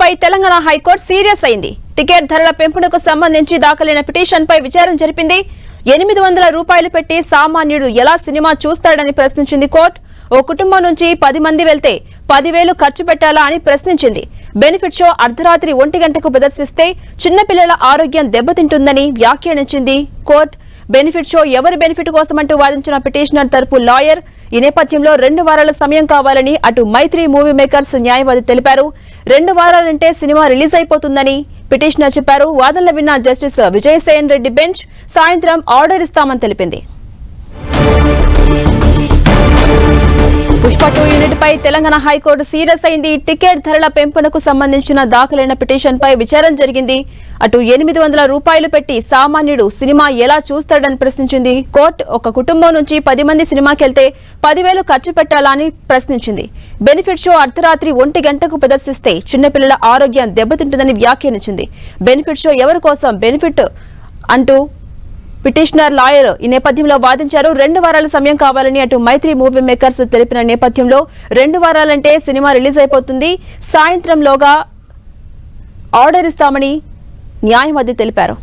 పై Telangana high court serious అయింది. Ticket ధరల పెంపునకు సంబంధించి దాఖలైన పిటిషన్ పై విచారణ జరిపింది. 800 రూపాయలు పెట్టి సామాన్యుడు ఎలా సినిమా చూస్తాడని ప్రశ్నించింది కోర్టు. ఓ కుటుంబం నుంచి 10 మంది వెళ్తే 10,000 ఖర్చు పెట్టాలా అని ప్రశ్నించింది. బెనిఫిట్ షో అర్ధరాత్రి 1 గంటకు ప్రదర్శిస్తే చిన్నపిల్లల ఆరోగ్యం దెబ్బతింటుందని వ్యాఖ్యానించింది కోర్టు. బెనిఫిట్ షో ఎవరి బెనిఫిట్ కోసమంటూ వాదించిన పిటిషనర్ తరపు లాయర్ ఈ నేపథ్యంలో 2 వారాల సమయం కావాలని అటు మైత్రి మూవీ మేకర్స్ న్యాయవాది తెలిపారు. 2 వారాలంటే సినిమా రిలీజ్ అయిపోతుందని పిటిషనర్ చెప్పారు. వాదనలు విన్న జస్టిస్ విజయసేన్ రెడ్డి బెంచ్ సాయంత్రం ఆర్డర్ ఇస్తామని తెలిపింది. పుష్ప 2 యూనిట్ పై తెలంగాణ హైకోర్టు సీరియస్ అయింది. టికెట్ ధరల పెంపునకు సంబంధించిన దాఖలైన పిటిషన్ పై విచారణ జరిగింది. అటు 800 రూపాయలు పెట్టి సామాన్యుడు సినిమా ఎలా చూస్తాడని ప్రశ్నించింది కోర్టు. ఒక కుటుంబం నుంచి 10 మంది సినిమాకెళ్తే 10,000 ఖర్చు పెట్టాలా అని ప్రశ్నించింది. బెనిఫిట్ షో అర్ధరాత్రి 1 గంటకు ప్రదర్శిస్తే చిన్నపిల్లల ఆరోగ్యం దెబ్బతింటుందని వ్యాఖ్యానించింది. బెనిఫిట్ షో ఎవరి కోసం బెనిఫిట్ అంటూ పిటిషనర్ లాయర్ ఈ నేపథ్యంలో వాదించారు. 2 వారాల సమయం కావాలని అటు మైత్రి మూవీ మేకర్స్ తెలిపిన నేపథ్యంలో 2 వారాలంటే సినిమా రిలీజ్ అయిపోతుంది, సాయంత్రంలోగా ఆర్డర్ ఇస్తామని న్యాయవాది తెలిపారు.